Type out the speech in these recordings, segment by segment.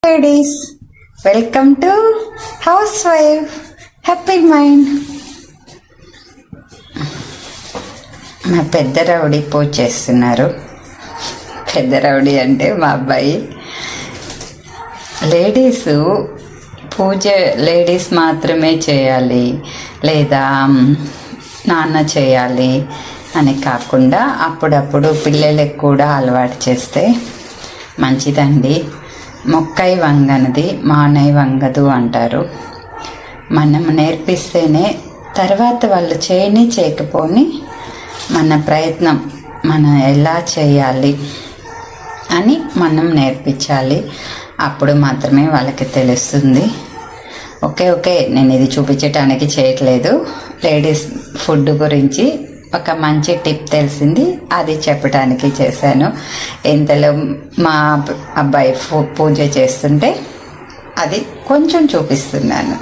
Ladies, welcome to house wife happy mind. మా పెద్ద rowdy పూజ చేస్తున్నారు. పెద్ద రౌడీ అంటే మా అబ్బాయి. పూజ లేడీస్ మాత్రమే చేయాలి లేదా నాన్న చేయాలి అని కాకుండా అప్పుడప్పుడు పిల్లలకు కూడా అలవాటు చేస్తే మంచిదండి. మొక్కై వంగనది మానై వంగదు అంటారు. మనం నేర్పిస్తేనే తర్వాత వాళ్ళు చేయకపోని మన ప్రయత్నం మనం ఎలా చేయాలి అని మనం నేర్పించాలి. అప్పుడు మాత్రమే వాళ్ళకి తెలుస్తుంది. ఓకే నేను ఇది చూపించడానికి చేయట్లేదు. లేడీస్ ఫుడ్ గురించి ఒక మంచి టిప్ తెలిసింది, అది చెప్పడానికి చేశాను. ఇంతలో మా అబ్బాయి పూజ చేస్తుంటే అది కొంచెం చూపిస్తున్నాను.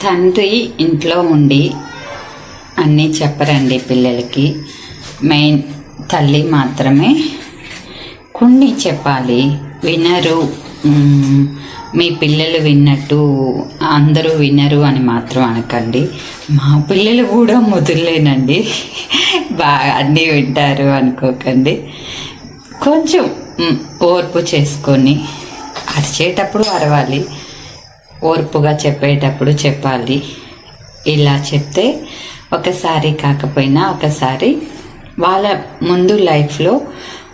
తండ్రి ఇంట్లో ఉండి అన్నీ చెప్పరండి పిల్లలకి. మెయిన్ తల్లి మాత్రమే కొన్ని చెప్పాలి. వినరు, మీ పిల్లలు విన్నట్టు అందరూ వినరు అని మాత్రం అనకండి. మా పిల్లలు కూడా ముదురులేనండి, బాగా అన్నీ వింటారు అనుకోకండి. కొంచెం ఓర్పు చేసుకొని అరిచేటప్పుడు అరవాలి, ఓర్పుగా చెప్పేటప్పుడు చెప్పాలి. ఇలా చెప్తే ఒకసారి కాకపోయినా ఒకసారి వాళ్ళ ముందు లైఫ్లో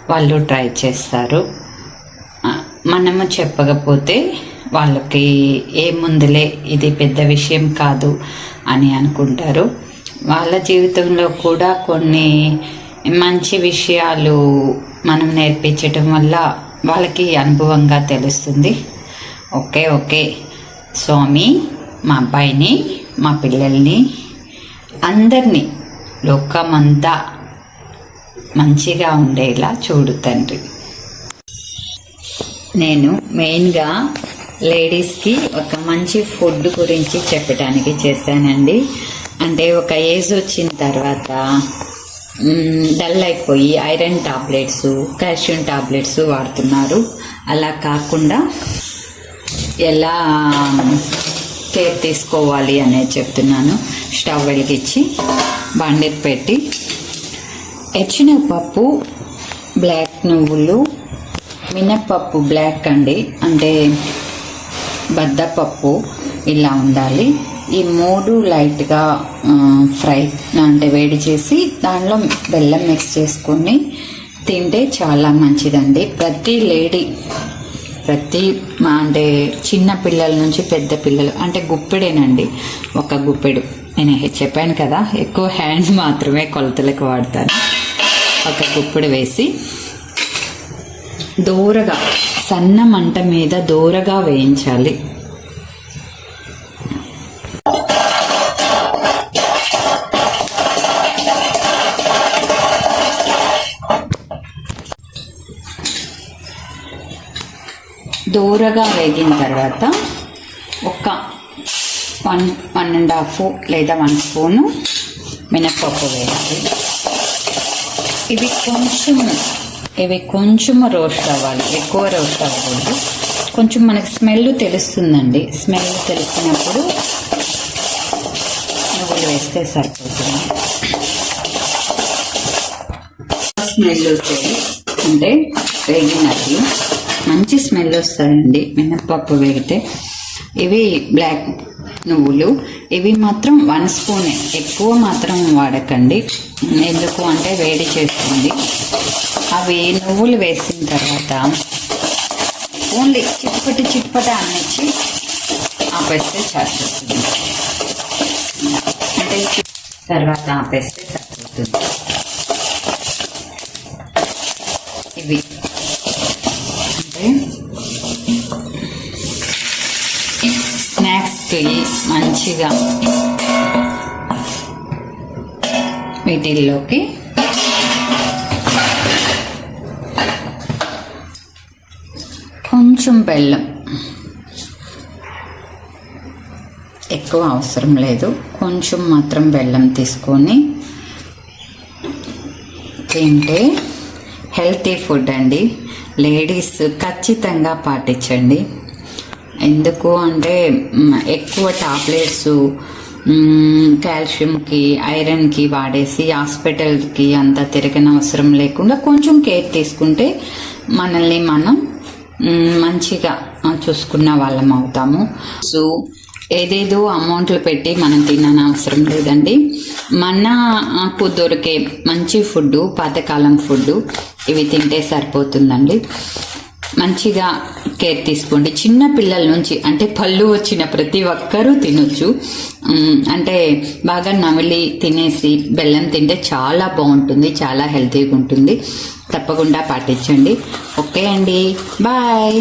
వాళ్ళు ట్రై చేస్తారు. మనము చెప్పకపోతే వాళ్ళకి ఏముందిలే, ఇది పెద్ద విషయం కాదు అని అనుకుంటారు. వాళ్ళ జీవితంలో కూడా కొన్ని మంచి విషయాలు మనం నేర్పించటం వల్ల వాళ్ళకి అనుభవంగా తెలుస్తుంది. ఓకే స్వామి, మా అబ్బాయిని, మా పిల్లల్ని, అందరినీ, లోకమంతా మంచిగా ఉండేలా చూడు తండ్రి. నేను మెయిన్గా లేడీస్కి ఒక మంచి ఫుడ్ గురించి చెప్పడానికి చేశానండి. అంటే ఒక ఏజ్ వచ్చిన తర్వాత డల్ అయిపోయి ఐరన్ టాబ్లెట్స్, కాల్షియం టాబ్లెట్స్ వాడుతున్నారు. అలా కాకుండా ఎలా కేర్ తీసుకోవాలి అనేది చెప్తున్నాను. స్టవ్ వెలిగించి బండికి పెట్టి ఎర్రపప్పు, బ్లాక్ నువ్వులు, మినప్పప్పు బ్లాక్ అండి, అంటే బద్దపప్పు ఇలా ఉండాలి. ఈ మూడు లైట్గా ఫ్రై అంటే వేడి చేసి దానిలో బెల్లం మిక్స్ చేసుకొని తింటే చాలా మంచిదండి. ప్రతి లేడీ అంటే చిన్న పిల్లల నుంచి పెద్ద పిల్లలు, అంటే గుప్పెడేనండి, ఒక గుప్పెడు. నేను చెప్పాను కదా, ఎక్కువ హ్యాండ్ మాత్రమే కొలతలకు వాడతాను. ఒక గుప్పెడు వేసి దూరగా సన్న మంట మీద దూరగా వేయించాలి. దూరగా వేగిన తర్వాత ఒక 1.5 లేదా 1 స్పూను మినప్పప్పు వేయాలి. ఇవి కొంచెం రోస్ట్ అవ్వాలి, ఎక్కువ రోస్ట్ అవ్వకూడదు. కొంచెం మనకి స్మెల్ తెలుస్తుందండి. స్మెల్ తెలిసినప్పుడు నువ్వులు వేస్తే సరిపోతుంది. స్మెల్ వచ్చేది అంటే వేగినట్లు మంచి స్మెల్ వస్తుందండి మినప్పప్పు వేగితే. ఇవి బ్లాక్ నువ్వులు, ఇవి మాత్రం 1 స్పూనే, ఎక్కువ మాత్రం వాడకండి. ఎందుకు అంటే వేడి చేస్తుంది. అవి నువ్వులు వేసిన తర్వాత ఓన్లీ చిట్పట అన్నిచ్చి ఆపేస్తే సరిపోతుంది. అంటే తర్వాత ఆపేస్తే సరిపోతుంది. ఇవి అంటే స్నాక్స్కి మంచిగా వీటిల్లోకి కొంచెం బెల్లం, ఎక్కువ అవసరం లేదు, కొంచెం మాత్రం బెల్లం తీసుకొని తింటే హెల్తీ ఫుడ్ అండి. లేడీస్ ఖచ్చితంగా పాటించండి. ఎందుకు అంటే ఎక్కువ టాబ్లెట్స్ కాల్షియంకి ఐరన్కి వాడేసి హాస్పిటల్కి అంతా తిరగని అవసరం లేకుండా కొంచెం కేర్ తీసుకుంటే మనల్ని మనం మంచిగా చూసుకున్న వాళ్ళం అవుతాము. సో ఏదేదో అమౌంట్లు పెట్టి మనం తినని అవసరం లేదండి. మనకు దొరికే మంచి ఫుడ్, పాతకాలం ఫుడ్ ఇవి తింటే సరిపోతుందండి. మంచిగా కేర్ తీసుకోండి. చిన్న పిల్లల నుంచి అంటే పళ్ళు వచ్చిన ప్రతి ఒక్కరూ తినొచ్చు. అంటే బాగా నమిలి తినేసి బెల్లం తింటే చాలా బాగుంటుంది, చాలా హెల్తీగా ఉంటుంది. తప్పకుండా పాటించండి. ఓకే అండి, బాయ్.